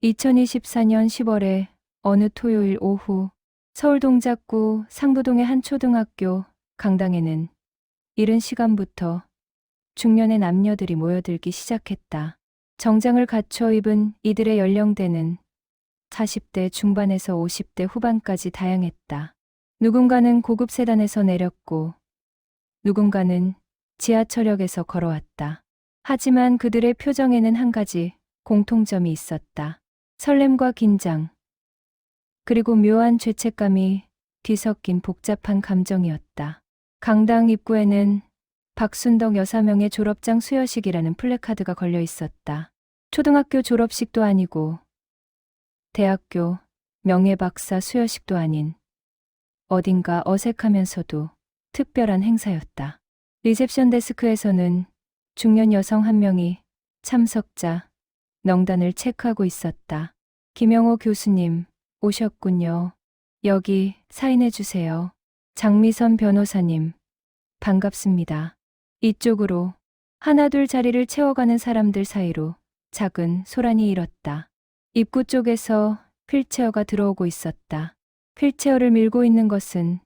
2024년 10월에 어느 토요일 오후 서울 동작구 상도동의 한 초등학교 강당에는 이른 시간부터 중년의 남녀들이 모여들기 시작했다. 정장을 갖춰 입은 이들의 연령대는 40대 중반에서 50대 후반까지 다양했다. 누군가는 고급 세단에서 내렸고 누군가는 지하철역에서 걸어왔다. 하지만 그들의 표정에는 한 가지 공통점이 있었다. 설렘과 긴장, 그리고 묘한 죄책감이 뒤섞인 복잡한 감정이었다. 강당 입구에는 박순덕 여사명의 졸업장 수여식이라는 플래카드가 걸려 있었다. 초등학교 졸업식도 아니고 대학교 명예박사 수여식도 아닌 어딘가 어색하면서도 특별한 행사였다. 리셉션 데스크에서는 중년 여성 한 명이 참석자 명단을 체크하고 있었다. 김영호 교수님 오셨군요. 여기 사인해 주세요. 장미선 변호사님 반갑습니다. 이쪽으로 하나둘 자리를 채워가는 사람들 사이로 작은 소란이 일었다. 입구 쪽에서 휠체어가 들어오고 있었다. 휠체어를 밀고 있는 것은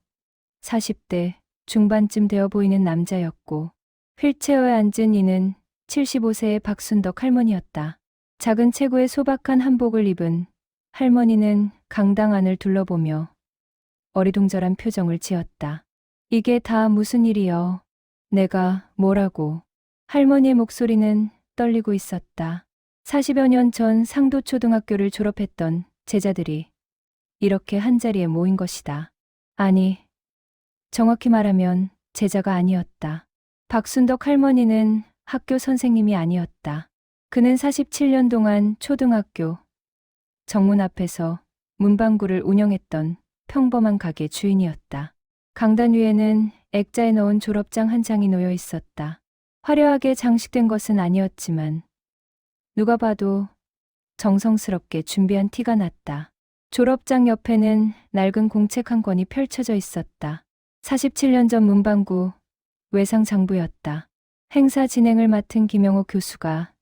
40대 중반쯤 되어 보이는 남자였고 휠체어에 앉은 이는 75세의 박순덕 할머니였다. 작은 체구에 소박한 한복을 입은 할머니는 강당 안을 둘러보며 어리둥절한 표정을 지었다. 이게 다 무슨 일이여? 내가 뭐라고? 할머니의 목소리는 떨리고 있었다. 40여 년 전 상도초등학교를 졸업했던 제자들이 이렇게 한자리에 모인 것이다. 아니, 정확히 말하면 제자가 아니었다. 박순덕 할머니는 학교 선생님이 아니었다. 그는 47년 동안 초등학교 정문 앞에서 문방구를 운영했던 평범한 가게 주인이었다. 강단 위에는 액자에 넣은 졸업장 한 장이 놓여 있었다. 화려하게 장식된 것은 아니었지만 누가 봐도 정성스럽게 준비한 티가 났다. 졸업장 옆에는 낡은 공책 한 권이 펼쳐져 있었다. 47년 전 문방구 외상장부였다. 행사 진행을 맡은 김영호 교수가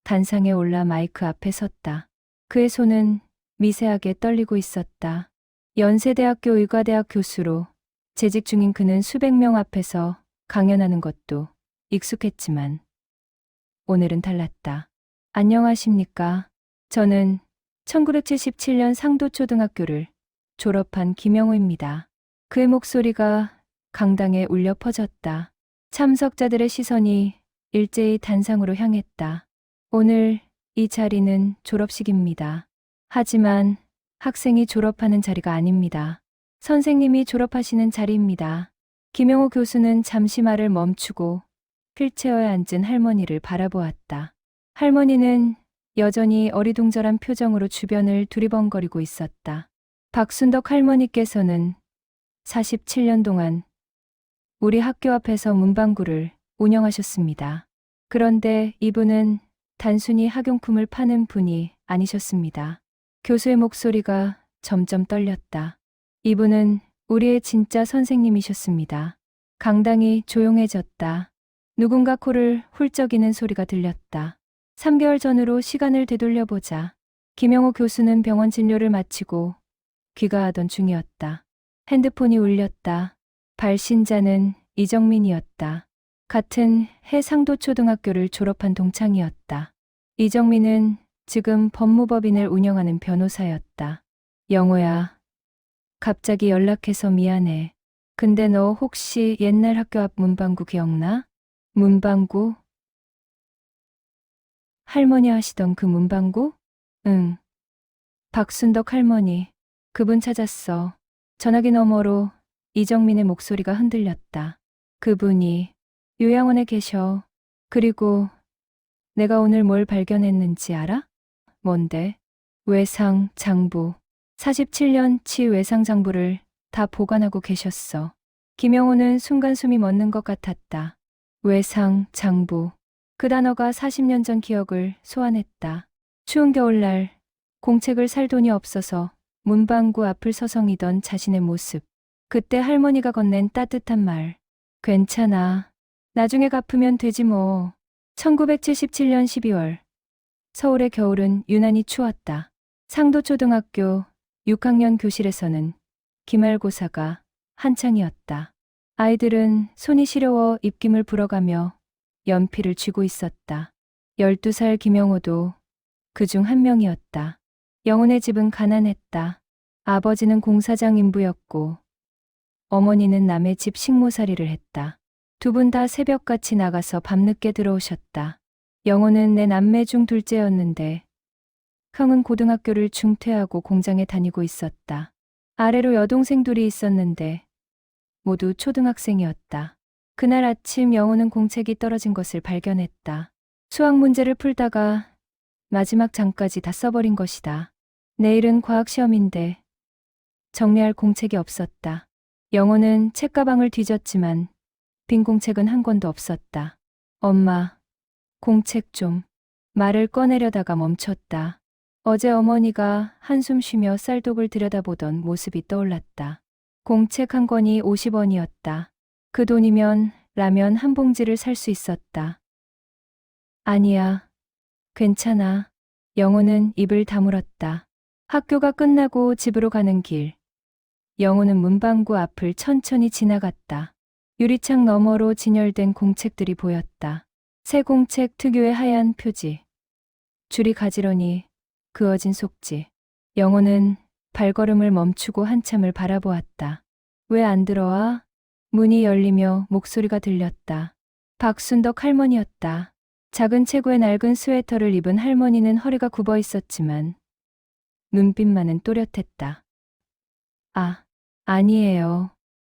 단상에 올라 마이크 앞에 섰다. 그의 손은 미세하게 떨리고 있었다. 연세대학교 의과대학 교수로 재직 중인 그는 수백 명 앞에서 강연하는 것도 익숙했지만 오늘은 달랐다. 안녕하십니까? 저는 1977년 상도초등학교를 졸업한 김영호입니다. 그의 목소리가 강당에 울려 퍼졌다. 참석자들의 시선이 일제히 단상으로 향했다. 오늘 이 자리는 졸업식입니다. 하지만 학생이 졸업하는 자리가 아닙니다. 선생님이 졸업하시는 자리입니다. 김영호 교수는 잠시 말을 멈추고 휠체어에 앉은 할머니를 바라보았다. 할머니는 여전히 어리둥절한 표정으로 주변을 두리번거리고 있었다. 박순덕 할머니께서는 47년 동안 우리 학교 앞에서 문방구를 운영하셨습니다. 그런데 이분은 단순히 학용품을 파는 분이 아니셨습니다. 교수의 목소리가 점점 떨렸다. 이분은 우리의 진짜 선생님이셨습니다. 강당이 조용해졌다. 누군가 코를 훌쩍이는 소리가 들렸다. 3개월 전으로 시간을 되돌려보자. 김영호 교수는 병원 진료를 마치고 귀가하던 중이었다. 핸드폰이 울렸다. 발신자는 이정민이었다. 같은 해상도초등학교를 졸업한 동창이었다. 이정민은 지금 법무법인을 운영하는 변호사였다. 영호야, 갑자기 연락해서 미안해. 근데 너 혹시 옛날 학교 앞 문방구 기억나? 문방구? 할머니 하시던 그 문방구? 응. 박순덕 할머니. 그분 찾았어. 전화기 너머로 이정민의 목소리가 흔들렸다. 그분이 요양원에 계셔. 그리고 내가 오늘 뭘 발견했는지 알아? 뭔데? 외상장부. 47년치 외상장부를 다 보관하고 계셨어. 김영호는 순간 숨이 멎는 것 같았다. 외상장부. 그 단어가 40년 전 기억을 소환했다. 추운 겨울날 공책을 살 돈이 없어서 문방구 앞을 서성이던 자신의 모습. 그때 할머니가 건넨 따뜻한 말. 괜찮아. 나중에 갚으면 되지 뭐. 1977년 12월 서울의 겨울은 유난히 추웠다. 상도초등학교 6학년 교실에서는 기말고사가 한창이었다. 아이들은 손이 시려워 입김을 불어가며 연필을 쥐고 있었다. 12살 김영호도 그중 한 명이었다. 영훈의 집은 가난했다. 아버지는 공사장 인부였고 어머니는 남의 집 식모살이를 했다. 두 분 다 새벽같이 나가서 밤늦게 들어오셨다. 영호는 내 남매 중 둘째였는데 형은 고등학교를 중퇴하고 공장에 다니고 있었다. 아래로 여동생 둘이 있었는데 모두 초등학생이었다. 그날 아침 영호는 공책이 떨어진 것을 발견했다. 수학 문제를 풀다가 마지막 장까지 다 써버린 것이다. 내일은 과학시험인데 정리할 공책이 없었다. 영호는 책가방을 뒤졌지만 빈 공책은 한 권도 없었다. 엄마, 공책 좀. 말을 꺼내려다가 멈췄다. 어제 어머니가 한숨 쉬며 쌀독을 들여다보던 모습이 떠올랐다. 공책 한 권이 50원이었다. 그 돈이면 라면 한 봉지를 살 수 있었다. 아니야, 괜찮아. 영호는 입을 다물었다. 학교가 끝나고 집으로 가는 길. 영호는 문방구 앞을 천천히 지나갔다. 유리창 너머로 진열된 공책들이 보였다. 새 공책 특유의 하얀 표지. 줄이 가지런히 그어진 속지. 영호는 발걸음을 멈추고 한참을 바라보았다. 왜 안 들어와? 문이 열리며 목소리가 들렸다. 박순덕 할머니였다. 작은 체구에 낡은 스웨터를 입은 할머니는 허리가 굽어 있었지만 눈빛만은 또렷했다. 아, 아니에요.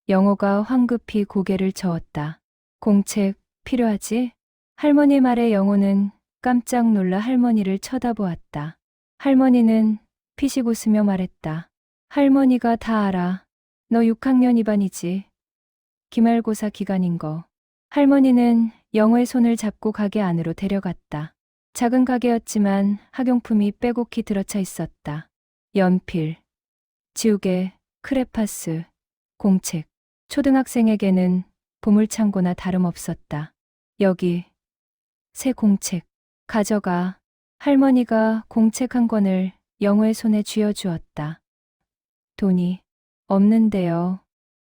영호가 황급히 고개를 저었다. 공책 필요하지? 할머니 말에 영호는 깜짝 놀라 할머니를 쳐다보았다. 할머니는 피식 웃으며 말했다. 할머니가 다 알아. 너 6학년 2반이지. 기말고사 기간인 거. 할머니는 영호의 손을 잡고 가게 안으로 데려갔다. 작은 가게였지만 학용품이 빼곡히 들어차 있었다. 연필, 지우개, 크레파스, 공책. 초등학생에게는 보물창고나 다름없었다. 여기, 새 공책. 가져가. 할머니가 공책 한 권을 영호의 손에 쥐어주었다. 돈이 없는데요.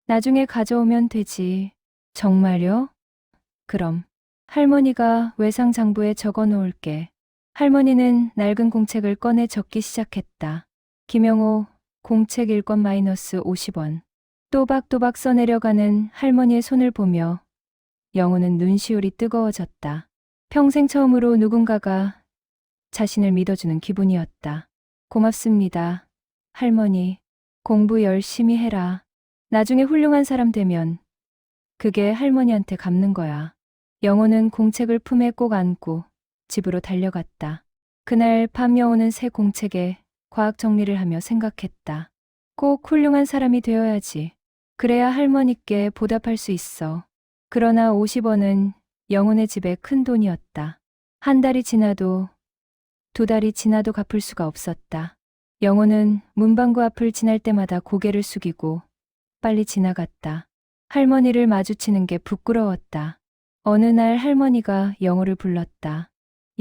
나중에 가져오면 되지. 정말요? 그럼 할머니가 외상장부에 적어 놓을게. 할머니는 낡은 공책을 꺼내 적기 시작했다. 김영호, 공책 1권 마이너스 50원. 또박또박 써내려가는 할머니의 손을 보며 영호는 눈시울이 뜨거워졌다. 평생 처음으로 누군가가 자신을 믿어주는 기분이었다. 고맙습니다. 할머니, 공부 열심히 해라. 나중에 훌륭한 사람 되면 그게 할머니한테 갚는 거야. 영호는 공책을 품에 꼭 안고 집으로 달려갔다. 그날 밤 영호는 새 공책에 과학 정리를 하며 생각했다. 꼭 훌륭한 사람이 되어야지. 그래야 할머니께 보답할 수 있어. 그러나 50원은 영훈의 집에 큰 돈이었다. 한 달이 지나도 두 달이 지나도 갚을 수가 없었다. 영훈은 문방구 앞을 지날 때마다 고개를 숙이고 빨리 지나갔다. 할머니를 마주치는 게 부끄러웠다. 어느 날 할머니가 영호를 불렀다.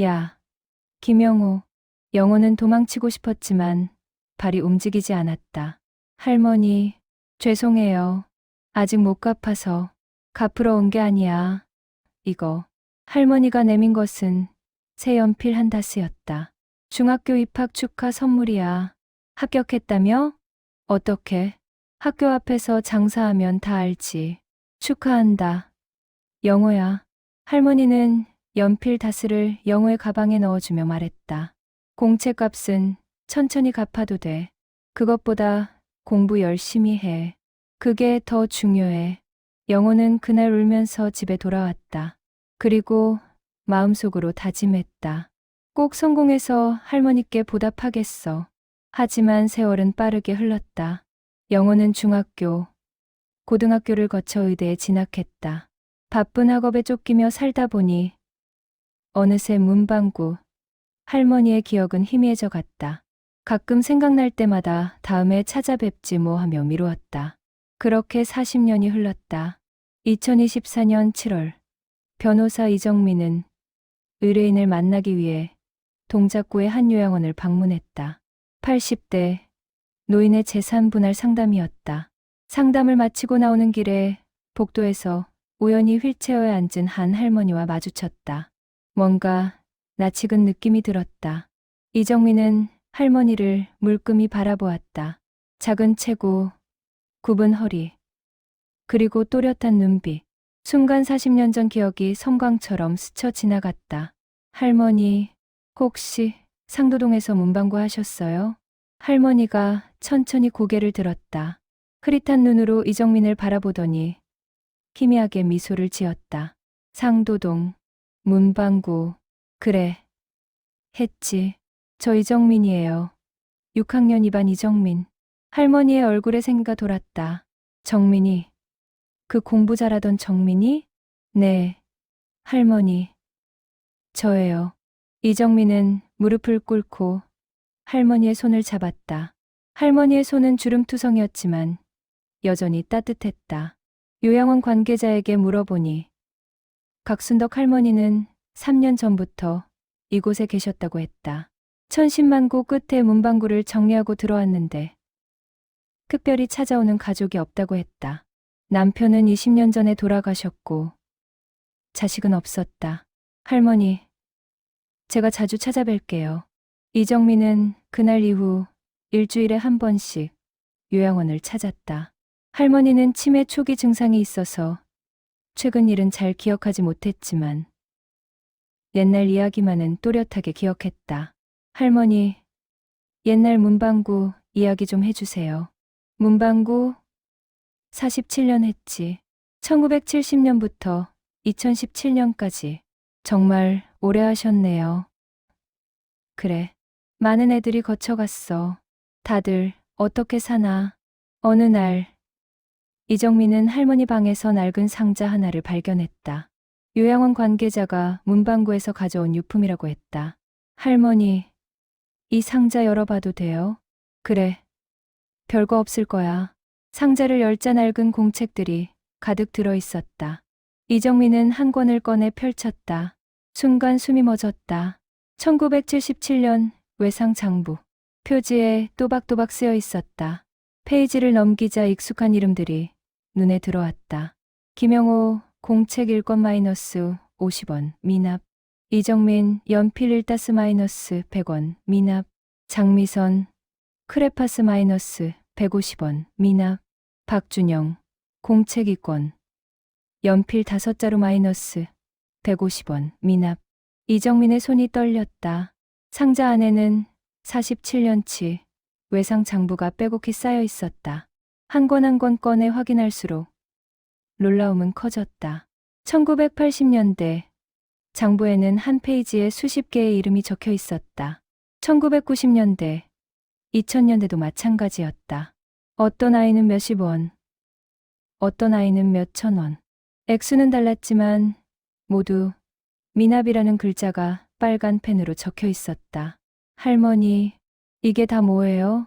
야, 김영호. 영호는 도망치고 싶었지만 발이 움직이지 않았다. 할머니, 죄송해요. 아직 못 갚아서. 갚으러 온 게 아니야. 이거. 할머니가 내민 것은 새 연필 한 다스였다. 중학교 입학 축하 선물이야. 합격했다며? 어떻게? 학교 앞에서 장사하면 다 알지. 축하한다. 영호야. 할머니는 연필 다스를 영호의 가방에 넣어주며 말했다. 공책값은 천천히 갚아도 돼. 그것보다 공부 열심히 해. 그게 더 중요해. 영호는 그날 울면서 집에 돌아왔다. 그리고 마음속으로 다짐했다. 꼭 성공해서 할머니께 보답하겠어. 하지만 세월은 빠르게 흘렀다. 영호는 중학교, 고등학교를 거쳐 의대에 진학했다. 바쁜 학업에 쫓기며 살다 보니 어느새 문방구, 할머니의 기억은 희미해져 갔다. 가끔 생각날 때마다 다음에 찾아뵙지 뭐 하며 미루었다. 그렇게 40년이 흘렀다. 2024년 7월, 변호사 이정민은 의뢰인을 만나기 위해 동작구의 한 요양원을 방문했다. 80대 노인의 재산 분할 상담이었다. 상담을 마치고 나오는 길에 복도에서 우연히 휠체어에 앉은 한 할머니와 마주쳤다. 뭔가 낯익은 느낌이 들었다. 이정민은 할머니를 물끄미 바라보았다. 작은 체구, 굽은 허리, 그리고 또렷한 눈빛. 순간 40년 전 기억이 섬광처럼 스쳐 지나갔다. 할머니, 혹시 상도동에서 문방구 하셨어요? 할머니가 천천히 고개를 들었다. 흐릿한 눈으로 이정민을 바라보더니 희미하게 미소를 지었다. 상도동, 문방구, 그래. 했지. 저 이정민이에요. 6학년 2반 이정민. 할머니의 얼굴에 생기가 돌았다. 정민이. 그 공부 잘하던 정민이? 네. 할머니. 저예요. 이정민은 무릎을 꿇고 할머니의 손을 잡았다. 할머니의 손은 주름투성이었지만 여전히 따뜻했다. 요양원 관계자에게 물어보니 각순덕 할머니는 3년 전부터 이곳에 계셨다고 했다. 천신만고 끝에 문방구를 정리하고 들어왔는데 특별히 찾아오는 가족이 없다고 했다. 남편은 20년 전에 돌아가셨고 자식은 없었다. 할머니, 제가 자주 찾아뵐게요. 이정민은 그날 이후 일주일에 한 번씩 요양원을 찾았다. 할머니는 치매 초기 증상이 있어서 최근 일은 잘 기억하지 못했지만 옛날 이야기만은 또렷하게 기억했다. 할머니, 옛날 문방구 이야기 좀 해주세요. 문방구 47년 했지. 1970년부터 2017년까지. 정말 오래 하셨네요. 그래. 많은 애들이 거쳐갔어. 다들 어떻게 사나. 어느 날 이정민은 할머니 방에서 낡은 상자 하나를 발견했다. 요양원 관계자가 문방구에서 가져온 유품이라고 했다. 할머니, 이 상자 열어봐도 돼요? 그래. 별거 없을 거야. 상자를 열자 낡은 공책들이 가득 들어 있었다. 이정민은 한 권을 꺼내 펼쳤다. 순간 숨이 멎었다. 1977년 외상장부. 표지에 또박또박 쓰여 있었다. 페이지를 넘기자 익숙한 이름들이 눈에 들어왔다. 김영호 공책 1권 마이너스 50원 미납. 이정민 연필 1다스 마이너스 100원 미납. 장미선 크레파스 마이너스 150원 미납. 박준영 공책 2권 연필 5자루 마이너스 150원 미납. 이정민의 손이 떨렸다. 상자 안에는 47년치 외상 장부가 빼곡히 쌓여 있었다. 한 권 한 권 꺼내 확인할수록 놀라움은 커졌다. 1980년대 장부에는 한 페이지에 수십 개의 이름이 적혀 있었다. 1990년대, 2000년대도 마찬가지였다. 어떤 아이는 몇십 원, 어떤 아이는 몇천 원. 액수는 달랐지만 모두 미납이라는 글자가 빨간 펜으로 적혀 있었다. 할머니, 이게 다 뭐예요?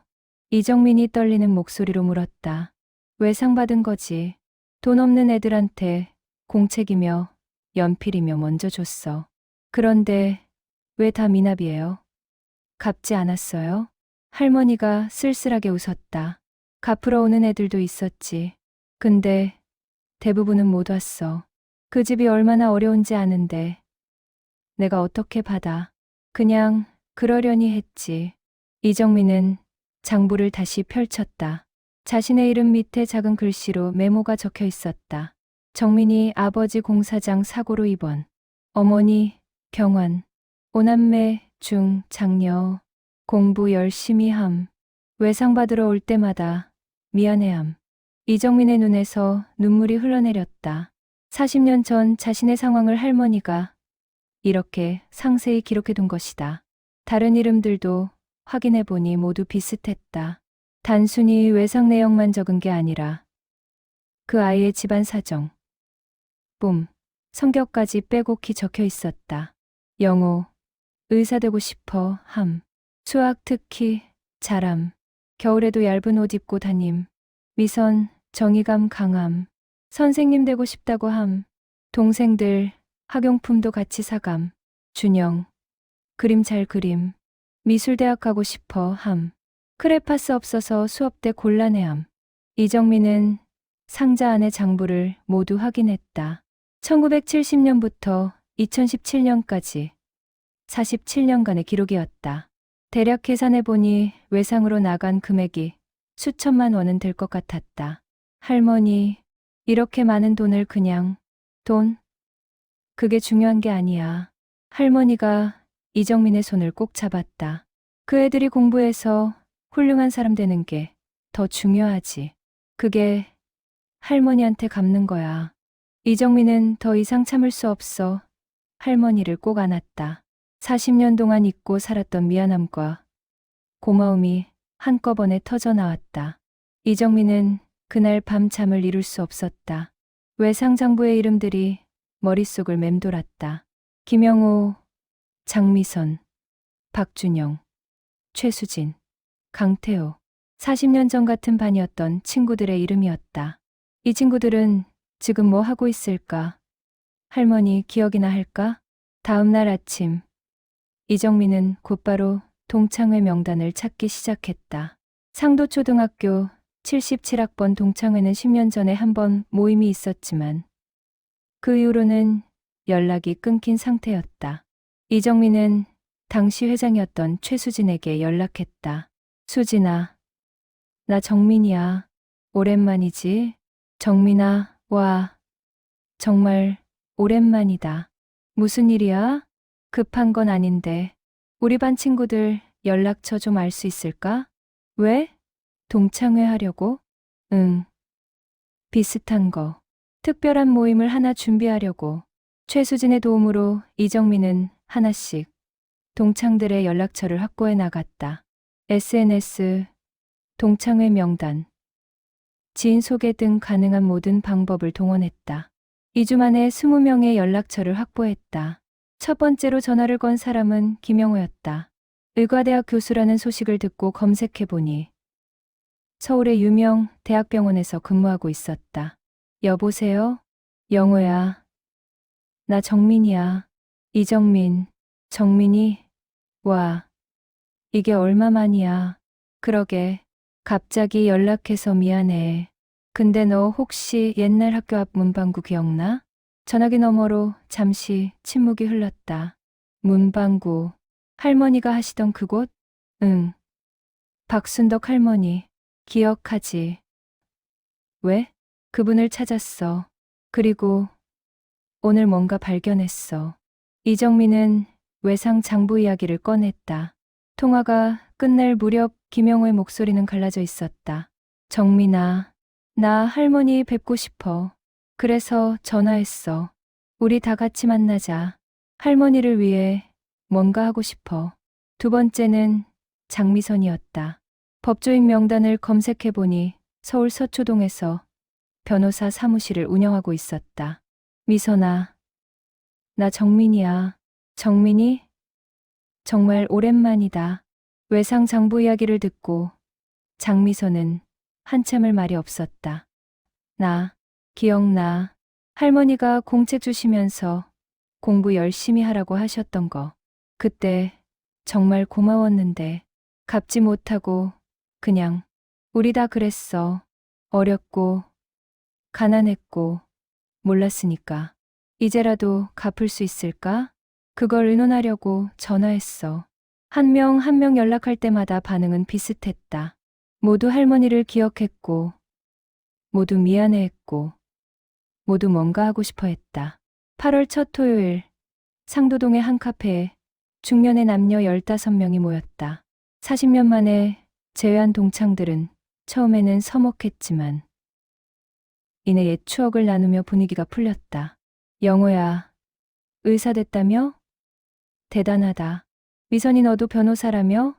이정민이 떨리는 목소리로 물었다. 외상받은 거지. 돈 없는 애들한테 공책이며 연필이며 먼저 줬어. 그런데 왜 다 미납이에요? 갚지 않았어요? 할머니가 쓸쓸하게 웃었다. 갚으러 오는 애들도 있었지. 근데 대부분은 못 왔어. 그 집이 얼마나 어려운지 아는데 내가 어떻게 받아. 그냥 그러려니 했지. 이정민은 장부를 다시 펼쳤다. 자신의 이름 밑에 작은 글씨로 메모가 적혀 있었다. 정민이 아버지 공사장 사고로 입원. 어머니 병원. 오남매 중 장녀. 공부 열심히 함. 외상받으러 올 때마다 미안해함. 이정민의 눈에서 눈물이 흘러내렸다. 40년 전 자신의 상황을 할머니가 이렇게 상세히 기록해둔 것이다. 다른 이름들도 확인해보니 모두 비슷했다. 단순히 외상 내용만 적은 게 아니라 그 아이의 집안 사정, 꿈, 성격까지 빼곡히 적혀 있었다. 영호, 의사 되고 싶어 함. 수학 특히 잘함. 겨울에도 얇은 옷 입고 다님. 미선, 정의감 강함. 선생님 되고 싶다고 함. 동생들 학용품도 같이 사감. 준영, 그림 잘 그림. 미술대학 가고 싶어 함. 크레파스 없어서 수업 때 곤란해함. 이정민은 상자 안의 장부를 모두 확인했다. 1970년부터 2017년까지 47년간의 기록이었다. 대략 계산해보니 외상으로 나간 금액이 수천만 원은 될 것 같았다. 할머니, 이렇게 많은 돈을 그냥 돈? 그게 중요한 게 아니야. 할머니가 이정민의 손을 꼭 잡았다. 그 애들이 공부해서 훌륭한 사람 되는 게 더 중요하지. 그게 할머니한테 갚는 거야. 이정민은 더 이상 참을 수 없어 할머니를 꼭 안았다. 40년 동안 잊고 살았던 미안함과 고마움이 한꺼번에 터져 나왔다. 이정민은 그날 밤 잠을 이룰 수 없었다. 외상장부의 이름들이 머릿속을 맴돌았다. 김영호, 장미선, 박준영, 최수진, 강태호. 40년 전 같은 반이었던 친구들의 이름이었다. 이 친구들은 지금 뭐 하고 있을까? 할머니 기억이나 할까? 다음 날 아침, 이정민은 곧바로 동창회 명단을 찾기 시작했다. 상도초등학교 77학번 동창회는 10년 전에 한 번 모임이 있었지만 그 이후로는 연락이 끊긴 상태였다. 이정민은 당시 회장이었던 최수진에게 연락했다. 수진아, 나 정민이야. 오랜만이지? 정민아, 와, 정말 오랜만이다. 무슨 일이야? 급한 건 아닌데 우리 반 친구들 연락처 좀 알 수 있을까? 왜? 동창회 하려고? 응. 비슷한 거. 특별한 모임을 하나 준비하려고. 최수진의 도움으로 이정민은 하나씩 동창들의 연락처를 확보해 나갔다. SNS, 동창회 명단, 지인 소개 등 가능한 모든 방법을 동원했다. 2주 만에 20명의 연락처를 확보했다. 첫 번째로 전화를 건 사람은 김영호였다. 의과대학 교수라는 소식을 듣고 검색해보니 서울의 유명 대학병원에서 근무하고 있었다. 여보세요? 영호야. 나 정민이야. 이정민. 정민이? 와, 이게 얼마만이야. 그러게. 갑자기 연락해서 미안해. 근데 너 혹시 옛날 학교 앞 문방구 기억나? 전화기 너머로 잠시 침묵이 흘렀다. 문방구. 할머니가 하시던 그곳? 응. 박순덕 할머니. 기억하지. 왜? 그분을 찾았어. 그리고 오늘 뭔가 발견했어. 이정민은 외상 장부 이야기를 꺼냈다. 통화가 끝날 무렵 김영호의 목소리는 갈라져 있었다. 정민아, 나 할머니 뵙고 싶어. 그래서 전화했어. 우리 다 같이 만나자. 할머니를 위해 뭔가 하고 싶어. 두 번째는 장미선이었다. 법조인 명단을 검색해보니 서울 서초동에서 변호사 사무실을 운영하고 있었다. 미선아, 나 정민이야. 정민이? 정말 오랜만이다. 외상 장부 이야기를 듣고 장미선은 한참을 말이 없었다. 나, 기억나. 할머니가 공책 주시면서 공부 열심히 하라고 하셨던 거. 그때 정말 고마웠는데 갚지 못하고 그냥 우리 다 그랬어. 어렸고 가난했고 몰랐으니까. 이제라도 갚을 수 있을까? 그걸 의논하려고 전화했어. 한 명 한 명 연락할 때마다 반응은 비슷했다. 모두 할머니를 기억했고, 모두 미안해했고, 모두 뭔가 하고 싶어 했다. 8월 첫 토요일, 상도동의 한 카페에 중년의 남녀 15명이 모였다. 40년 만에 재회한 동창들은 처음에는 서먹했지만 이내 옛 추억을 나누며 분위기가 풀렸다. 영호야, 의사 됐다며? 대단하다. 미선이 너도 변호사라며?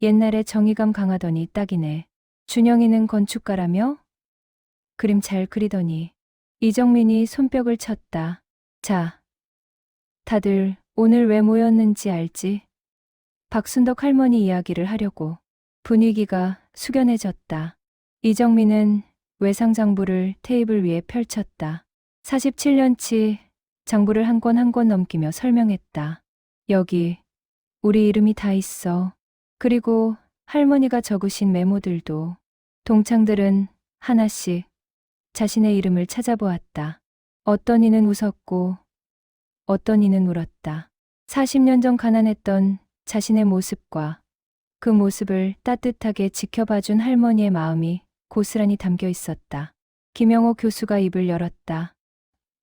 옛날에 정의감 강하더니 딱이네. 준영이는 건축가라며? 그림 잘 그리더니. 이정민이 손뼉을 쳤다. 자, 다들 오늘 왜 모였는지 알지? 박순덕 할머니 이야기를 하려고. 분위기가 숙연해졌다. 이정민은 외상 장부를 테이블 위에 펼쳤다. 47년치 장부를 한 권 한 권 넘기며 설명했다. 여기 우리 이름이 다 있어. 그리고 할머니가 적으신 메모들도. 동창들은 하나씩 자신의 이름을 찾아보았다. 어떤 이는 웃었고 어떤 이는 울었다. 40년 전 가난했던 자신의 모습과 그 모습을 따뜻하게 지켜봐준 할머니의 마음이 고스란히 담겨 있었다. 김영호 교수가 입을 열었다.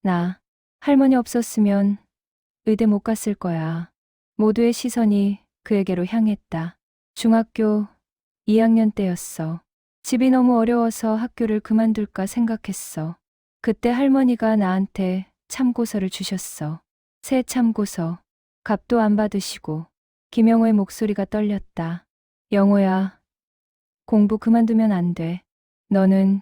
나 할머니 없었으면 의대 못 갔을 거야. 모두의 시선이 그에게로 향했다. 중학교 2학년 때였어. 집이 너무 어려워서 학교를 그만둘까 생각했어. 그때 할머니가 나한테 참고서를 주셨어. 새 참고서. 값도 안 받으시고. 김영호의 목소리가 떨렸다. 영호야, 공부 그만두면 안 돼. 너는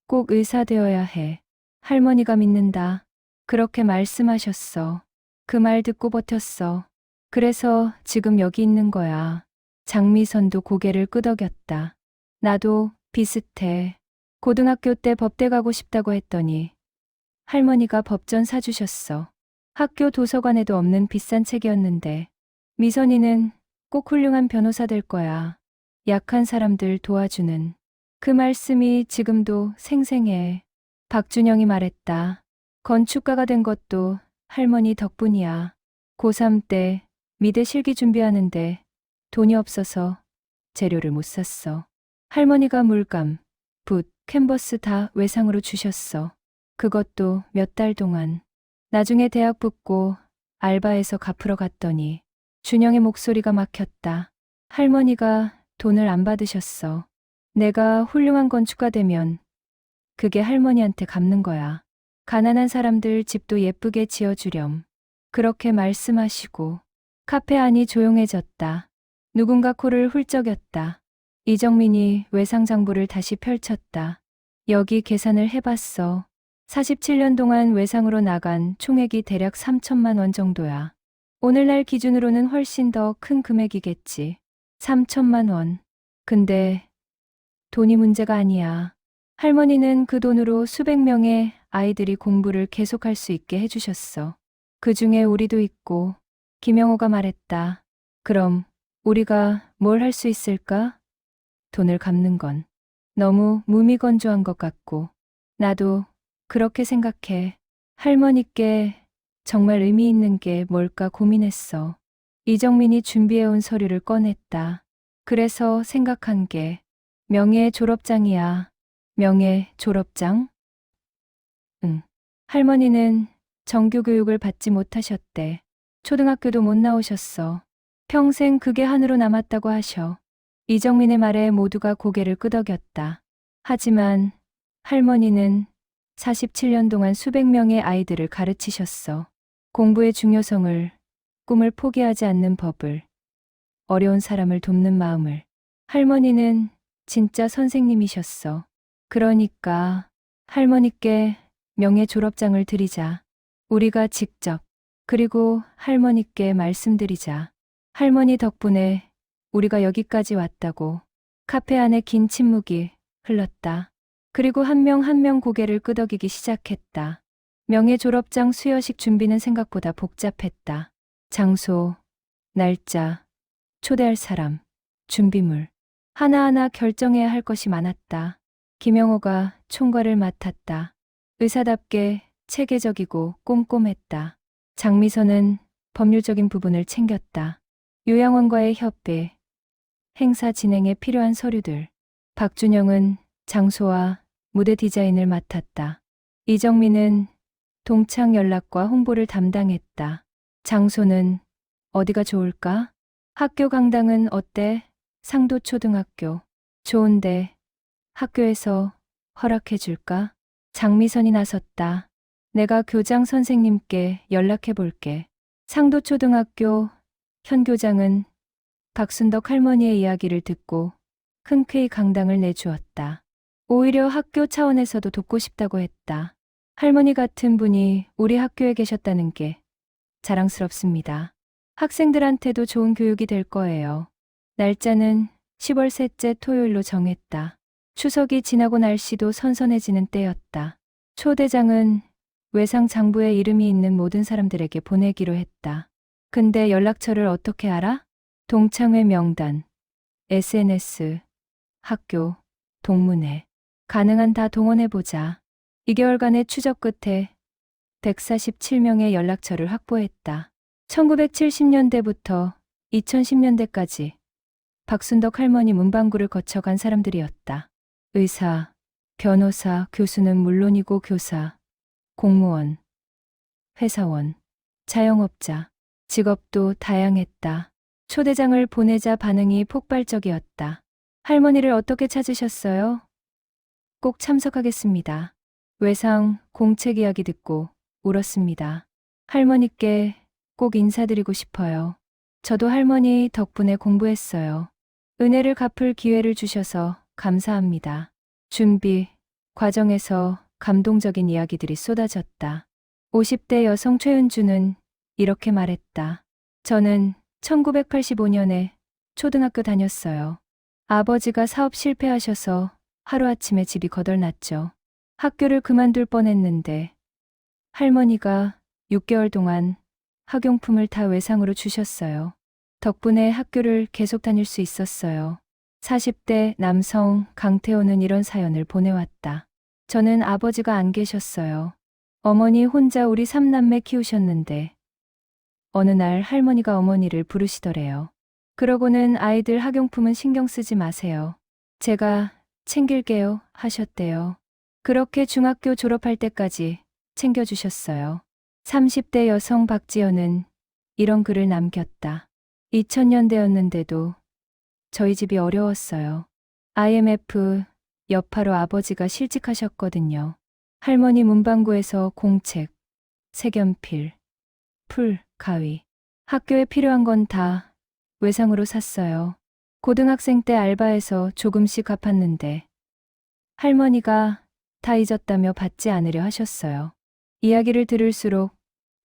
꼭 의사 되어야 해. 할머니가 믿는다. 그렇게 말씀하셨어. 그 말 듣고 버텼어. 그래서 지금 여기 있는 거야. 장미선도 고개를 끄덕였다. 나도 비슷해. 고등학교 때 법대 가고 싶다고 했더니 할머니가 법전 사주셨어. 학교 도서관에도 없는 비싼 책이었는데 미선이는 꼭 훌륭한 변호사 될 거야. 약한 사람들 도와주는. 그 말씀이 지금도 생생해. 박준영이 말했다. 건축가가 된 것도 할머니 덕분이야. 고3 때 미대 실기 준비하는데 돈이 없어서 재료를 못 샀어. 할머니가 물감, 붓, 캔버스 다 외상으로 주셨어. 그것도 몇 달 동안. 나중에 대학 붙고 알바해서 갚으러 갔더니 준영의 목소리가 막혔다. 할머니가 돈을 안 받으셨어. 내가 훌륭한 건축가 되면 그게 할머니한테 갚는 거야. 가난한 사람들 집도 예쁘게 지어주렴. 그렇게 말씀하시고 카페 안이 조용해졌다. 누군가 코를 훌쩍였다. 이정민이 외상장부를 다시 펼쳤다. 여기 계산을 해봤어. 47년 동안 외상으로 나간 총액이 대략 3천만 원 정도야. 오늘날 기준으로는 훨씬 더 큰 금액이겠지. 3천만 원. 근데 돈이 문제가 아니야. 할머니는 그 돈으로 수백 명의 아이들이 공부를 계속할 수 있게 해주셨어. 그 중에 우리도 있고. 김영호가 말했다. 그럼 우리가 뭘 할 수 있을까? 돈을 갚는 건 너무 무미건조한 것 같고. 나도 그렇게 생각해. 할머니께 정말 의미 있는 게 뭘까 고민했어. 이정민이 준비해온 서류를 꺼냈다. 그래서 생각한 게 명예 졸업장이야. 명예 졸업장? 응. 할머니는 정규 교육을 받지 못하셨대. 초등학교도 못 나오셨어. 평생 그게 한으로 남았다고 하셔. 이정민의 말에 모두가 고개를 끄덕였다. 하지만 할머니는 47년 동안 수백 명의 아이들을 가르치셨어. 공부의 중요성을, 꿈을 포기하지 않는 법을, 어려운 사람을 돕는 마음을. 할머니는 진짜 선생님이셨어. 그러니까 할머니께 명예 졸업장을 드리자. 우리가 직접. 그리고 할머니께 말씀드리자. 할머니 덕분에 우리가 여기까지 왔다고. 카페 안에 긴 침묵이 흘렀다. 그리고 한 명 한 명 고개를 끄덕이기 시작했다. 명예 졸업장 수여식 준비는 생각보다 복잡했다. 장소, 날짜, 초대할 사람, 준비물. 하나하나 결정해야 할 것이 많았다. 김영호가 총괄을 맡았다. 의사답게 체계적이고 꼼꼼했다. 장미선은 법률적인 부분을 챙겼다. 요양원과의 협회, 행사 진행에 필요한 서류들. 박준영은 장소와 무대 디자인을 맡았다. 이정민은 동창 연락과 홍보를 담당했다. 장소는 어디가 좋을까? 학교 강당은 어때? 상도초등학교. 좋은데 학교에서 허락해 줄까? 장미선이 나섰다. 내가 교장 선생님께 연락해 볼게. 상도초등학교 현 교장은 박순덕 할머니의 이야기를 듣고 흔쾌히 강당을 내주었다. 오히려 학교 차원에서도 돕고 싶다고 했다. 할머니 같은 분이 우리 학교에 계셨다는 게 자랑스럽습니다. 학생들한테도 좋은 교육이 될 거예요. 날짜는 10월 셋째 토요일로 정했다. 추석이 지나고 날씨도 선선해지는 때였다. 초대장은 외상 장부에 이름이 있는 모든 사람들에게 보내기로 했다. 근데 연락처를 어떻게 알아? 동창회 명단, SNS, 학교, 동문회. 가능한 다 동원해보자. 2개월간의 추적 끝에 147명의 연락처를 확보했다. 1970년대부터 2010년대까지 박순덕 할머니 문방구를 거쳐간 사람들이었다. 의사, 변호사, 교수는 물론이고 교사, 공무원, 회사원, 자영업자, 직업도 다양했다. 초대장을 보내자 반응이 폭발적이었다. 할머니를 어떻게 찾으셨어요? 꼭 참석하겠습니다. 외상, 공책 이야기 듣고 울었습니다. 할머니께 꼭 인사드리고 싶어요. 저도 할머니 덕분에 공부했어요. 은혜를 갚을 기회를 주셔서 감사합니다. 준비 과정에서 감동적인 이야기들이 쏟아졌다. 50대 여성 최은주는 이렇게 말했다. 저는 1985년에 초등학교 다녔어요. 아버지가 사업 실패하셔서 하루아침에 집이 거덜났죠. 학교를 그만둘 뻔했는데 할머니가 6개월 동안 학용품을 다 외상으로 주셨어요. 덕분에 학교를 계속 다닐 수 있었어요. 40대 남성 강태호는 이런 사연을 보내왔다. 저는 아버지가 안 계셨어요. 어머니 혼자 우리 3남매 키우셨는데 어느 날 할머니가 어머니를 부르시더래요. 그러고는 아이들 학용품은 신경 쓰지 마세요. 제가 챙길게요 하셨대요. 그렇게 중학교 졸업할 때까지 챙겨주셨어요. 30대 여성 박지연은 이런 글을 남겼다. 2000년대였는데도 저희 집이 어려웠어요. IMF 여파로 아버지가 실직하셨거든요. 할머니 문방구에서 공책, 색연필, 풀, 가위, 학교에 필요한 건 다 외상으로 샀어요. 고등학생 때 알바해서 조금씩 갚았는데 할머니가 다 잊었다며 받지 않으려 하셨어요. 이야기를 들을수록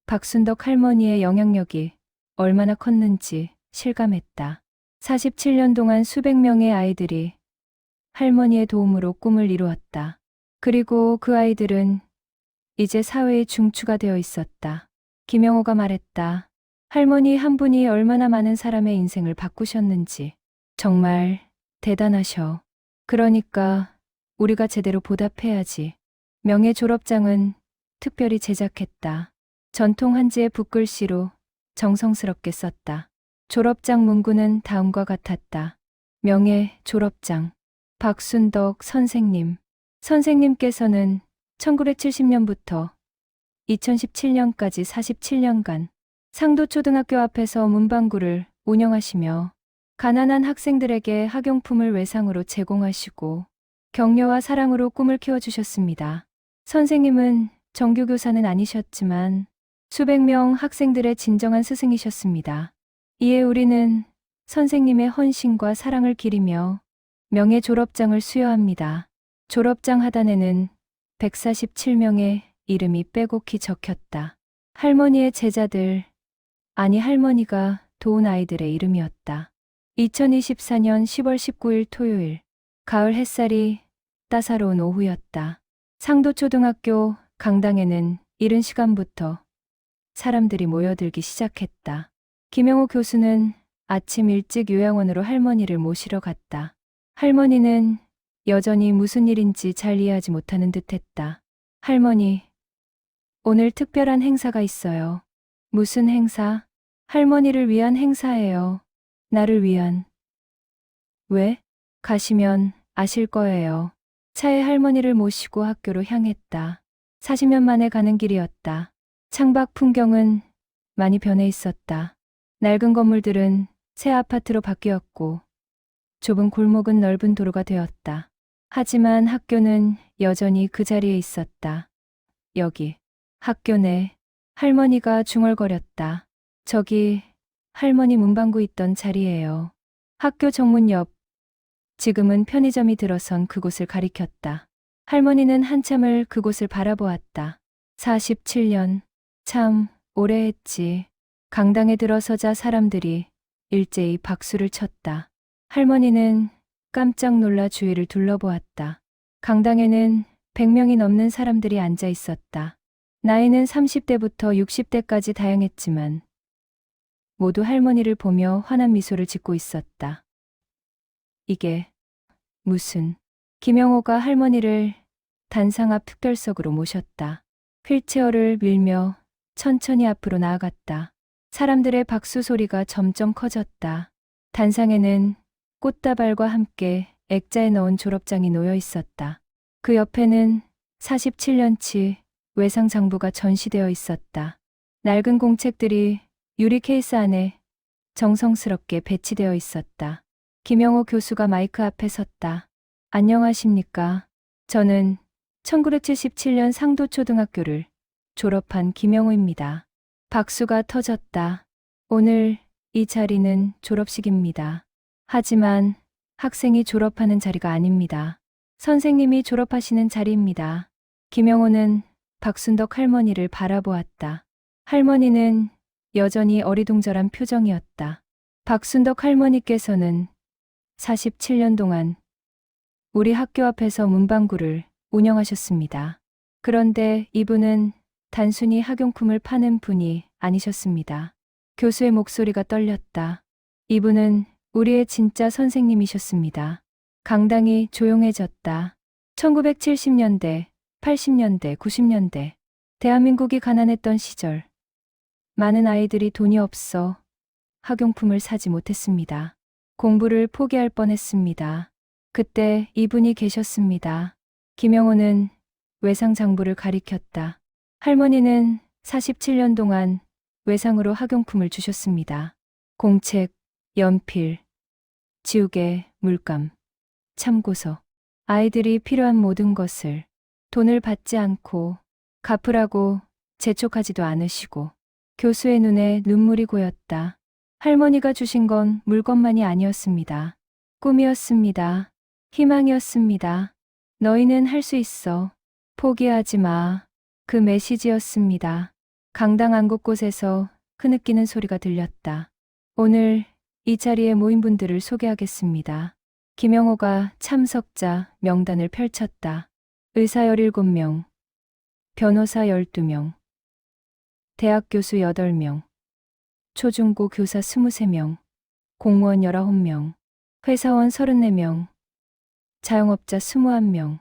박순덕 할머니의 영향력이 얼마나 컸는지 실감했다. 47년 동안 수백 명의 아이들이 할머니의 도움으로 꿈을 이루었다. 그리고 그 아이들은 이제 사회의 중추가 되어 있었다. 김영호가 말했다. 할머니 한 분이 얼마나 많은 사람의 인생을 바꾸셨는지 정말 대단하셔. 그러니까 우리가 제대로 보답해야지. 명예 졸업장은 특별히 제작했다. 전통 한지의 붓글씨로 정성스럽게 썼다. 졸업장 문구는 다음과 같았다. 명예 졸업장. 박순덕 선생님. 선생님께서는 1970년부터 2017년까지 47년간 상도초등학교 앞에서 문방구를 운영하시며 가난한 학생들에게 학용품을 외상으로 제공하시고 격려와 사랑으로 꿈을 키워주셨습니다. 선생님은 정규교사는 아니셨지만 수백 명 학생들의 진정한 스승이셨습니다. 이에 우리는 선생님의 헌신과 사랑을 기리며 명예 졸업장을 수여합니다. 졸업장 하단에는 147명의 이름이 빼곡히 적혔다. 할머니의 제자들, 아니 할머니가 도운 아이들의 이름이었다. 2024년 10월 19일 토요일, 가을 햇살이 따사로운 오후였다. 상도초등학교 강당에는 이른 시간부터 사람들이 모여들기 시작했다. 김영호 교수는 아침 일찍 요양원으로 할머니를 모시러 갔다. 할머니는 여전히 무슨 일인지 잘 이해하지 못하는 듯했다. 할머니, 오늘 특별한 행사가 있어요. 무슨 행사? 할머니를 위한 행사예요. 나를 위한. 왜? 가시면 아실 거예요. 차에 할머니를 모시고 학교로 향했다. 40년 만에 가는 길이었다. 창밖 풍경은 많이 변해 있었다. 낡은 건물들은 새 아파트로 바뀌었고 좁은 골목은 넓은 도로가 되었다. 하지만 학교는 여전히 그 자리에 있었다. 여기, 학교 내. 할머니가 중얼거렸다. 저기 할머니 문방구 있던 자리예요. 학교 정문 옆. 지금은 편의점이 들어선 그곳을 가리켰다. 할머니는 한참을 그곳을 바라보았다. 47년. 참 오래 했지. 강당에 들어서자 사람들이 일제히 박수를 쳤다. 할머니는 깜짝 놀라 주위를 둘러보았다. 강당에는 100명이 넘는 사람들이 앉아 있었다. 나이는 30대부터 60대까지 다양했지만 모두 할머니를 보며 환한 미소를 짓고 있었다. 이게 무슨... 김영호가 할머니를 단상 앞 특별석으로 모셨다. 휠체어를 밀며 천천히 앞으로 나아갔다. 사람들의 박수 소리가 점점 커졌다. 단상에는 꽃다발과 함께 액자에 넣은 졸업장이 놓여 있었다. 그 옆에는 47년치 외상 장부가 전시되어 있었다. 낡은 공책들이 유리 케이스 안에 정성스럽게 배치되어 있었다. 김영호 교수가 마이크 앞에 섰다. 안녕하십니까. 저는 1977년 상도초등학교를 졸업한 김영호입니다. 박수가 터졌다. 오늘 이 자리는 졸업식입니다. 하지만 학생이 졸업하는 자리가 아닙니다. 선생님이 졸업하시는 자리입니다. 김영호는 박순덕 할머니를 바라보았다. 할머니는 여전히 어리둥절한 표정이었다. 박순덕 할머니께서는 47년 동안 우리 학교 앞에서 문방구를 운영하셨습니다. 그런데 이분은 단순히 학용품을 파는 분이 아니셨습니다. 교수의 목소리가 떨렸다. 이분은 우리의 진짜 선생님이셨습니다. 강당이 조용해졌다. 1970년대, 80년대, 90년대. 대한민국이 가난했던 시절. 많은 아이들이 돈이 없어 학용품을 사지 못했습니다. 공부를 포기할 뻔했습니다. 그때 이분이 계셨습니다. 김영호는 외상 장부를 가리켰다. 할머니는 47년 동안 외상으로 학용품을 주셨습니다. 공책, 연필, 지우개, 물감, 참고서. 아이들이 필요한 모든 것을 돈을 받지 않고 갚으라고 재촉하지도 않으시고. 교수의 눈에 눈물이 고였다. 할머니가 주신 건 물건만이 아니었습니다. 꿈이었습니다. 희망이었습니다. 너희는 할 수 있어. 포기하지 마. 그 메시지였습니다. 강당 안 곳곳에서 흐느끼는 소리가 들렸다. 오늘 이 자리에 모인 분들을 소개하겠습니다. 김영호가 참석자 명단을 펼쳤다. 의사 17명, 변호사 12명, 대학 교수 8명, 초중고 교사 23명, 공무원 19명, 회사원 34명, 자영업자 21명,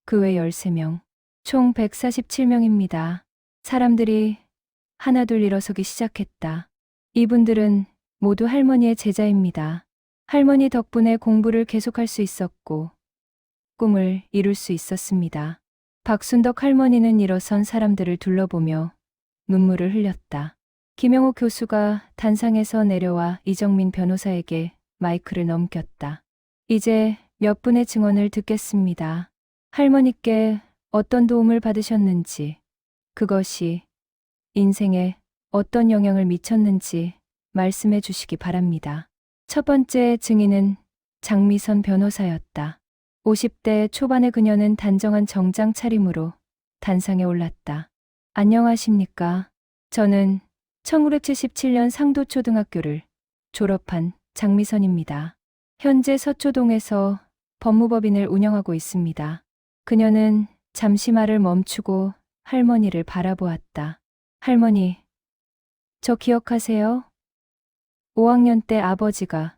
그 외 13명, 총 147명입니다. 사람들이 하나둘 일어서기 시작했다. 이분들은 모두 할머니의 제자입니다. 할머니 덕분에 공부를 계속할 수 있었고 꿈을 이룰 수 있었습니다. 박순덕 할머니는 일어선 사람들을 둘러보며 눈물을 흘렸다. 김영호 교수가 단상에서 내려와 이정민 변호사에게 마이크를 넘겼다. 이제 몇 분의 증언을 듣겠습니다. 할머니께 어떤 도움을 받으셨는지, 그것이 인생에 어떤 영향을 미쳤는지 말씀해 주시기 바랍니다. 첫 번째 증인은 장미선 변호사였다. 50대 초반의 그녀는 단정한 정장 차림으로 단상에 올랐다. 안녕하십니까. 저는 1977년 상도초등학교를 졸업한 장미선입니다. 현재 서초동에서 법무법인을 운영하고 있습니다. 그녀는 잠시 말을 멈추고 할머니를 바라보았다. 할머니, 저 기억하세요? 5학년 때 아버지가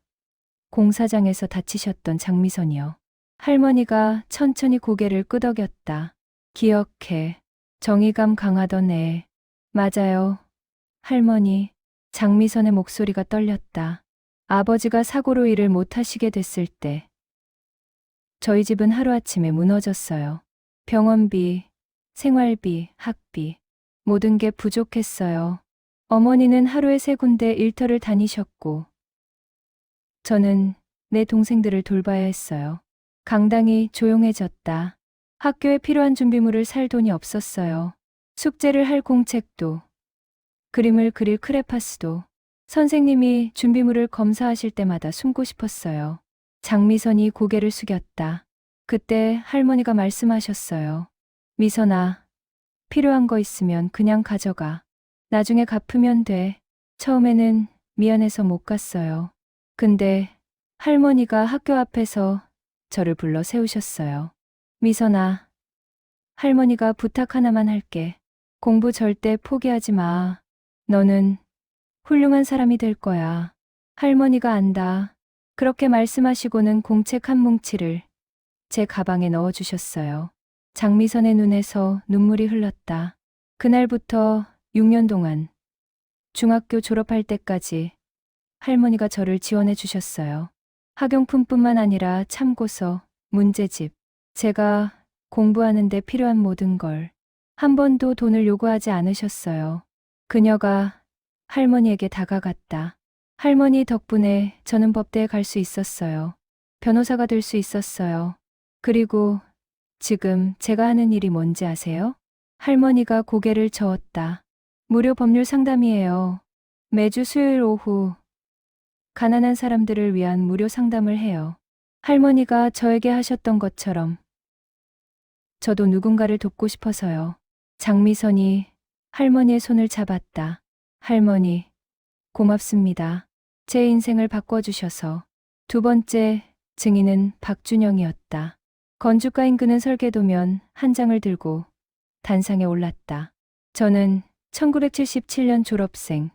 공사장에서 다치셨던 장미선이요. 할머니가 천천히 고개를 끄덕였다. 기억해. 정의감 강하던 애. 맞아요. 할머니, 장미선의 목소리가 떨렸다. 아버지가 사고로 일을 못하시게 됐을 때 저희 집은 하루아침에 무너졌어요. 병원비, 생활비, 학비, 모든 게 부족했어요. 어머니는 하루에 3군데 일터를 다니셨고 저는 내 동생들을 돌봐야 했어요. 강당이 조용해졌다. 학교에 필요한 준비물을 살 돈이 없었어요. 숙제를 할 공책도, 그림을 그릴 크레파스도, 선생님이 준비물을 검사하실 때마다 숨고 싶었어요. 장미선이 고개를 숙였다. 그때 할머니가 말씀하셨어요. 미선아, 필요한 거 있으면 그냥 가져가. 나중에 갚으면 돼. 처음에는 미안해서 못 갔어요. 근데 할머니가 학교 앞에서 저를 불러 세우셨어요. 미선아, 할머니가 부탁 하나만 할게. 공부 절대 포기하지 마. 너는 훌륭한 사람이 될 거야. 할머니가 안다. 그렇게 말씀하시고는 공책 한 뭉치를 제 가방에 넣어주셨어요. 장미선의 눈에서 눈물이 흘렀다. 그날부터 6년 동안 중학교 졸업할 때까지 할머니가 저를 지원해 주셨어요. 학용품뿐만 아니라 참고서, 문제집, 제가 공부하는 데 필요한 모든 걸 한 번도 돈을 요구하지 않으셨어요. 그녀가 할머니에게 다가갔다. 할머니 덕분에 저는 법대에 갈 수 있었어요. 변호사가 될 수 있었어요. 그리고 지금 제가 하는 일이 뭔지 아세요? 할머니가 고개를 저었다. 무료 법률 상담이에요. 매주 수요일 오후 가난한 사람들을 위한 무료 상담을 해요. 할머니가 저에게 하셨던 것처럼 저도 누군가를 돕고 싶어서요. 장미선이 할머니의 손을 잡았다. 할머니, 고맙습니다. 제 인생을 바꿔주셔서. 두 번째 증인은 박준영이었다. 건축가인 그는 설계도면 한 장을 들고 단상에 올랐다. 저는 1977년 졸업생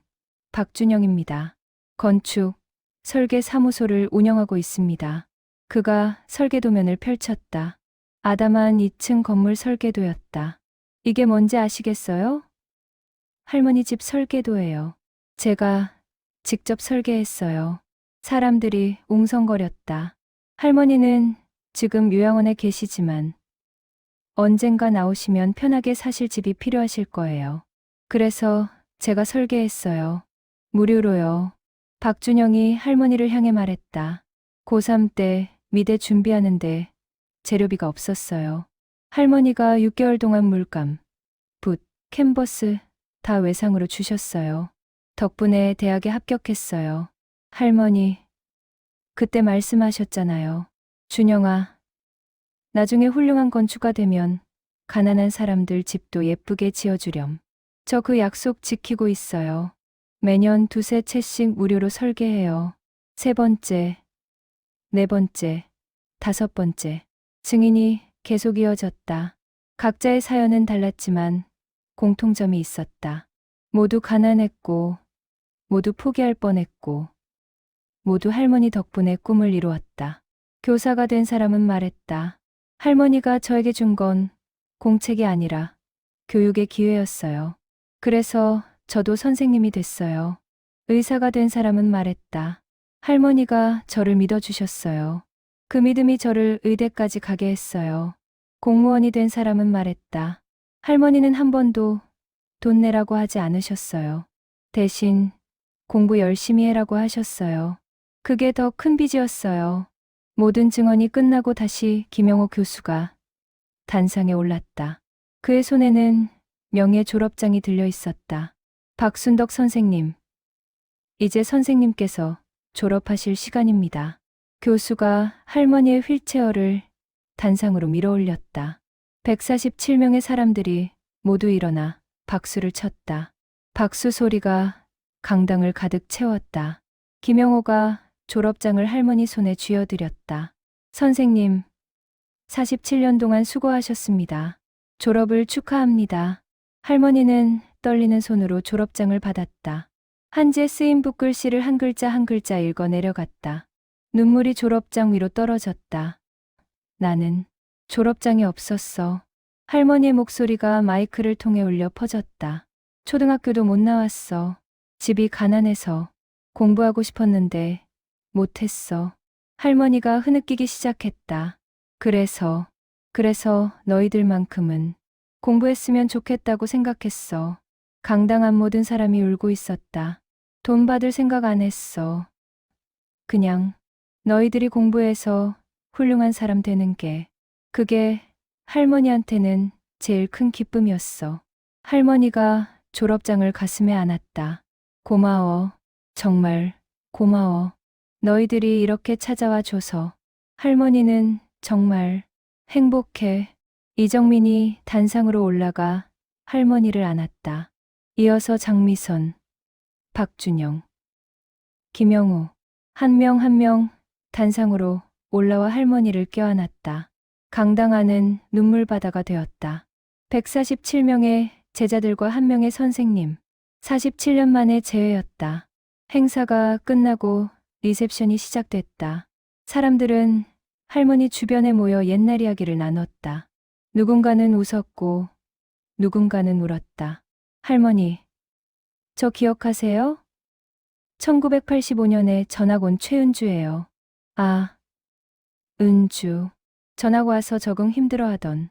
박준영입니다. 건축, 설계 사무소를 운영하고 있습니다. 그가 설계도면을 펼쳤다. 아담한 2층 건물 설계도였다. 이게 뭔지 아시겠어요? 할머니 집 설계도예요. 제가 직접 설계했어요. 사람들이 웅성거렸다. 할머니는 지금 요양원에 계시지만 언젠가 나오시면 편하게 사실 집이 필요하실 거예요. 그래서 제가 설계했어요. 무료로요. 박준영이 할머니를 향해 말했다. 고3 때 미대 준비하는데 재료비가 없었어요. 할머니가 6개월 동안 물감, 붓, 캔버스 다 외상으로 주셨어요. 덕분에 대학에 합격했어요. 할머니, 그때 말씀하셨잖아요. 준영아, 나중에 훌륭한 건축가 되면 가난한 사람들 집도 예쁘게 지어주렴. 저 그 약속 지키고 있어요. 매년 2~3채씩 무료로 설계해요. 3번째, 4번째, 5번째. 증인이 계속 이어졌다. 각자의 사연은 달랐지만 공통점이 있었다. 모두 가난했고, 모두 포기할 뻔했고, 모두 할머니 덕분에 꿈을 이루었다. 교사가 된 사람은 말했다. 할머니가 저에게 준 건 공책이 아니라 교육의 기회였어요. 그래서 저도 선생님이 됐어요. 의사가 된 사람은 말했다. 할머니가 저를 믿어주셨어요. 그 믿음이 저를 의대까지 가게 했어요. 공무원이 된 사람은 말했다. 할머니는 한 번도 돈 내라고 하지 않으셨어요. 대신 공부 열심히 해라고 하셨어요. 그게 더 큰 빚이었어요. 모든 증언이 끝나고 다시 김영호 교수가 단상에 올랐다. 그의 손에는 명예 졸업장이 들려 있었다. 박순덕 선생님, 이제 선생님께서 졸업하실 시간입니다. 교수가 할머니의 휠체어를 단상으로 밀어 올렸다. 147명의 사람들이 모두 일어나 박수를 쳤다. 박수 소리가 강당을 가득 채웠다. 김영호가 졸업장을 할머니 손에 쥐어드렸다. 선생님, 47년 동안 수고하셨습니다. 졸업을 축하합니다. 할머니는 떨리는 손으로 졸업장을 받았다. 한지에 쓰인 붓글씨를 한 글자 한 글자 읽어 내려갔다. 눈물이 졸업장 위로 떨어졌다. 나는 졸업장이 없었어. 할머니의 목소리가 마이크를 통해 울려 퍼졌다. 초등학교도 못 나왔어. 집이 가난해서 공부하고 싶었는데 못했어. 할머니가 흐느끼기 시작했다. 그래서 너희들만큼은 공부했으면 좋겠다고 생각했어. 강당안 모든 사람이 울고 있었다. 돈 받을 생각 안 했어. 그냥 너희들이 공부해서 훌륭한 사람 되는 게, 그게 할머니한테는 제일 큰 기쁨이었어. 할머니가 졸업장을 가슴에 안았다. 고마워. 정말 고마워. 너희들이 이렇게 찾아와 줘서. 할머니는 정말 행복해. 이정민이 단상으로 올라가 할머니를 안았다. 이어서 장미선, 박준영, 김영호, 한 명 한 명 단상으로 올라와 할머니를 껴안았다. 강당 안은 눈물바다가 되었다. 147명의 제자들과 한 명의 선생님, 47년 만에 재회였다. 행사가 끝나고 리셉션이 시작됐다. 사람들은 할머니 주변에 모여 옛날 이야기를 나눴다. 누군가는 웃었고 누군가는 울었다. 할머니, 저 기억하세요? 1985년에 전학 온 최은주예요. 아, 은주. 전학 와서 적응 힘들어하던.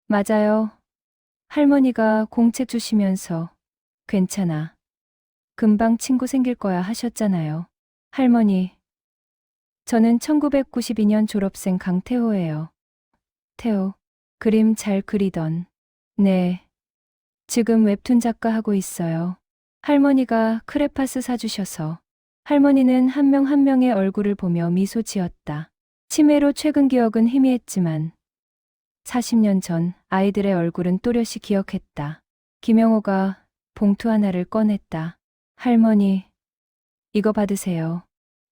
맞아요. 할머니가 공책 주시면서 괜찮아. 금방 친구 생길 거야 하셨잖아요. 할머니, 저는 1992년 졸업생 강태호예요. 태호, 그림 잘 그리던. 네, 지금 웹툰 작가 하고 있어요. 할머니가 크레파스 사주셔서. 할머니는 한 명 한 명의 얼굴을 보며 미소 지었다. 치매로 최근 기억은 희미했지만 40년 전 아이들의 얼굴은 또렷이 기억했다. 김영호가 봉투 하나를 꺼냈다. 할머니, 이거 받으세요.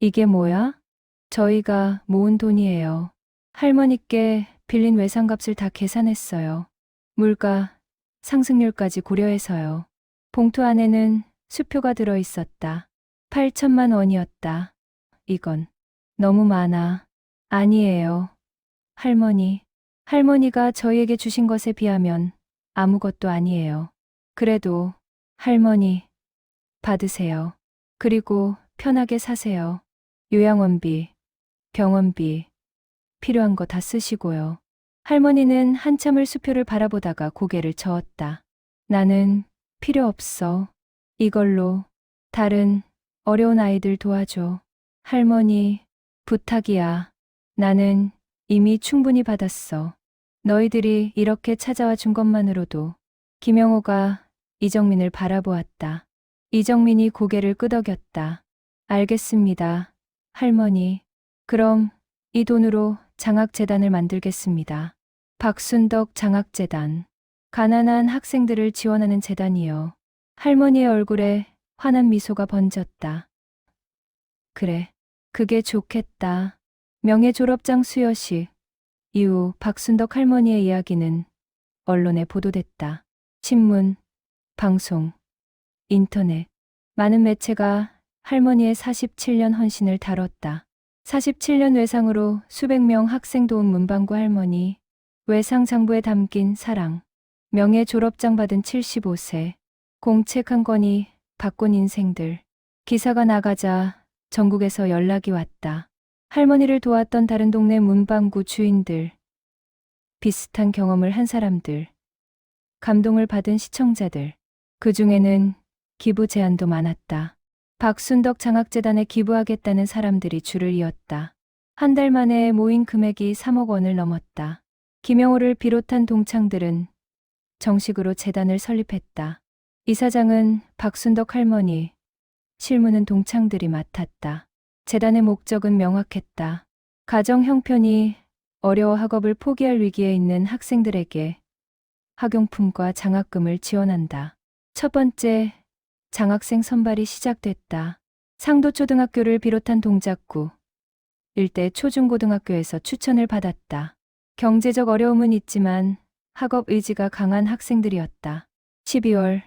이게 뭐야? 저희가 모은 돈이에요. 할머니께 빌린 외상값을 다 계산했어요. 물가, 상승률까지 고려해서요. 봉투 안에는 수표가 들어 있었다. 8천만 원이었다. 이건 너무 많아. 아니에요. 할머니, 할머니가 저희에게 주신 것에 비하면 아무것도 아니에요. 그래도 할머니, 받으세요. 그리고 편하게 사세요. 요양원비, 병원비, 필요한 거 다 쓰시고요. 할머니는 한참을 수표를 바라보다가 고개를 저었다. 나는 필요 없어. 이걸로 다른 어려운 아이들 도와줘. 할머니, 부탁이야. 나는 이미 충분히 받았어. 너희들이 이렇게 찾아와 준 것만으로도. 김영호가 이정민을 바라보았다. 이정민이 고개를 끄덕였다. 알겠습니다. 할머니. 그럼 이 돈으로 장학재단을 만들겠습니다. 박순덕 장학재단. 가난한 학생들을 지원하는 재단이요. 할머니의 얼굴에 환한 미소가 번졌다. 그래, 그게 좋겠다. 명예 졸업장 수여식 이후 박순덕 할머니의 이야기는 언론에 보도됐다. 신문, 방송, 인터넷, 많은 매체가 할머니의 47년 헌신을 다뤘다. 47년 외상으로 수백 명 학생 도움 문방구 할머니, 외상 장부에 담긴 사랑, 명예 졸업장 받은 75세, 공책 한 권이 바꾼 인생들. 기사가 나가자 전국에서 연락이 왔다. 할머니를 도왔던 다른 동네 문방구 주인들, 비슷한 경험을 한 사람들, 감동을 받은 시청자들. 그 중에는 기부 제안도 많았다. 박순덕 장학재단에 기부하겠다는 사람들이 줄을 이었다. 한 달 만에 모인 금액이 3억 원을 넘었다. 김영호를 비롯한 동창들은 정식으로 재단을 설립했다. 이사장은 박순덕 할머니, 실무는 동창들이 맡았다. 재단의 목적은 명확했다. 가정 형편이 어려워 학업을 포기할 위기에 있는 학생들에게 학용품과 장학금을 지원한다. 첫 번째, 장학생 선발이 시작됐다. 상도초등학교를 비롯한 동작구, 일대 초중고등학교에서 추천을 받았다. 경제적 어려움은 있지만 학업 의지가 강한 학생들이었다. 12월,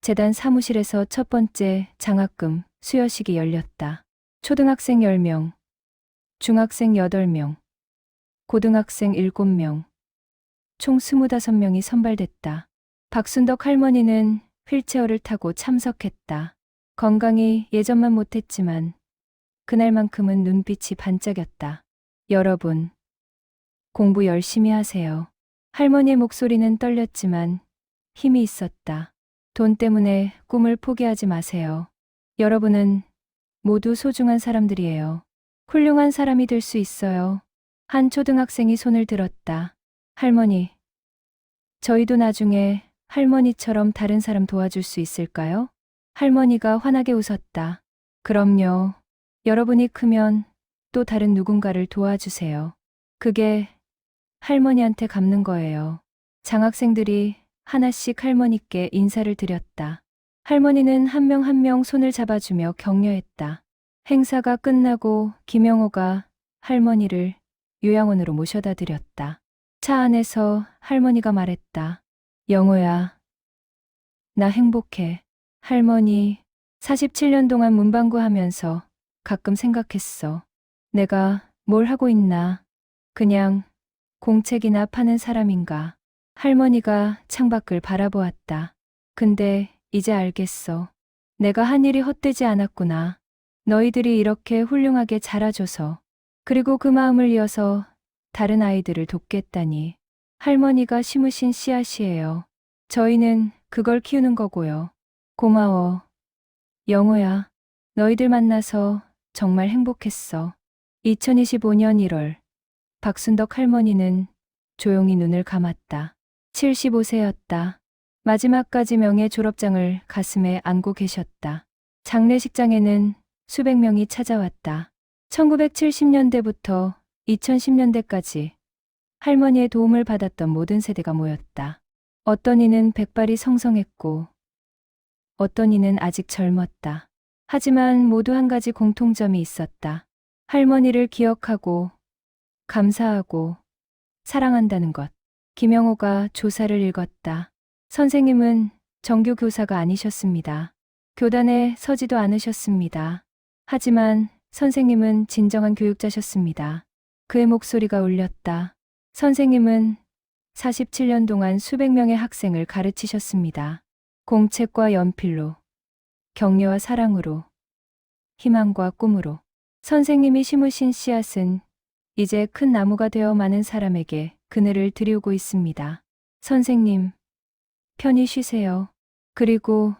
재단 사무실에서 첫 번째 장학금 수여식이 열렸다. 초등학생 10명, 중학생 8명, 고등학생 7명, 총 25명이 선발됐다. 박순덕 할머니는 휠체어를 타고 참석했다. 건강이 예전만 못했지만 그날만큼은 눈빛이 반짝였다. 여러분, 공부 열심히 하세요. 할머니의 목소리는 떨렸지만 힘이 있었다. 돈 때문에 꿈을 포기하지 마세요. 여러분은 모두 소중한 사람들이에요. 훌륭한 사람이 될 수 있어요. 한 초등학생이 손을 들었다. 할머니, 저희도 나중에 할머니처럼 다른 사람 도와줄 수 있을까요? 할머니가 환하게 웃었다. 그럼요. 여러분이 크면 또 다른 누군가를 도와주세요. 그게 할머니한테 갚는 거예요. 장학생들이 하나씩 할머니께 인사를 드렸다. 할머니는 한 명 한 명 손을 잡아주며 격려했다. 행사가 끝나고 김영호가 할머니를 요양원으로 모셔다 드렸다. 차 안에서 할머니가 말했다. 영호야, 나 행복해. 할머니, 47년 동안 문방구 하면서 가끔 생각했어. 내가 뭘 하고 있나? 그냥 공책이나 파는 사람인가? 할머니가 창밖을 바라보았다. 근데 이제 알겠어. 내가 한 일이 헛되지 않았구나. 너희들이 이렇게 훌륭하게 자라줘서, 그리고 그 마음을 이어서 다른 아이들을 돕겠다니. 할머니가 심으신 씨앗이에요. 저희는 그걸 키우는 거고요. 고마워. 영호야, 너희들 만나서 정말 행복했어. 2025년 1월, 박순덕 할머니는 조용히 눈을 감았다. 75세였다. 마지막까지 명예 졸업장을 가슴에 안고 계셨다. 장례식장에는 수백 명이 찾아왔다. 1970년대부터 2010년대까지 할머니의 도움을 받았던 모든 세대가 모였다. 어떤 이는 백발이 성성했고, 어떤 이는 아직 젊었다. 하지만 모두 한 가지 공통점이 있었다. 할머니를 기억하고, 감사하고, 사랑한다는 것. 김영호가 조사를 읽었다. 선생님은 정규 교사가 아니셨습니다. 교단에 서지도 않으셨습니다. 하지만 선생님은 진정한 교육자셨습니다. 그의 목소리가 울렸다. 선생님은 47년 동안 수백 명의 학생을 가르치셨습니다. 공책과 연필로, 격려와 사랑으로, 희망과 꿈으로. 선생님이 심으신 씨앗은 이제 큰 나무가 되어 많은 사람에게 그늘을 드리우고 있습니다. 선생님, 편히 쉬세요. 그리고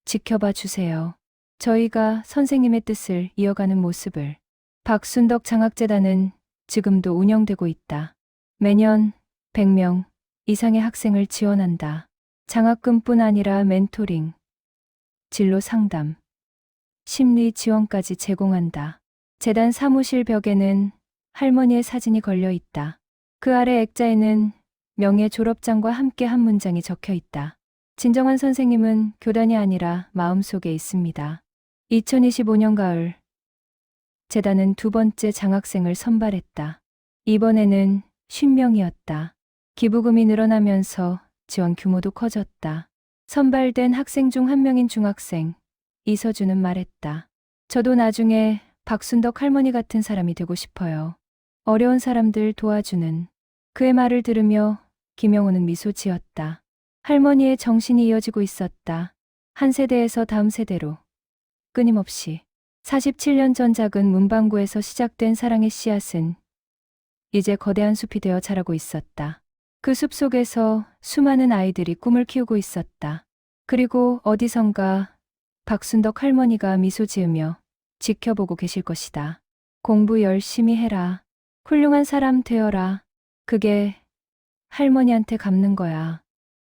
지켜봐 주세요. 저희가 선생님의 뜻을 이어가는 모습을. 박순덕 장학재단은 지금도 운영되고 있다. 매년 100명 이상의 학생을 지원한다. 장학금뿐 아니라 멘토링, 진로 상담, 심리 지원까지 제공한다. 재단 사무실 벽에는 할머니의 사진이 걸려 있다. 그 아래 액자에는 명예 졸업장과 함께 한 문장이 적혀 있다. 진정한 선생님은 교단이 아니라 마음속에 있습니다. 2025년 가을, 재단은 두 번째 장학생을 선발했다. 이번에는 50명이었다. 기부금이 늘어나면서 지원 규모도 커졌다. 선발된 학생 중 한 명인 중학생 이서준은 말했다. 저도 나중에 박순덕 할머니 같은 사람이 되고 싶어요. 어려운 사람들 도와주는. 그의 말을 들으며 김영호는 미소 지었다. 할머니의 정신이 이어지고 있었다. 한 세대에서 다음 세대로. 끊임없이. 47년 전 작은 문방구에서 시작된 사랑의 씨앗은 이제 거대한 숲이 되어 자라고 있었다. 그 숲 속에서 수많은 아이들이 꿈을 키우고 있었다. 그리고 어디선가 박순덕 할머니가 미소 지으며 지켜보고 계실 것이다. 공부 열심히 해라. 훌륭한 사람 되어라. 그게 할머니한테 갚는 거야.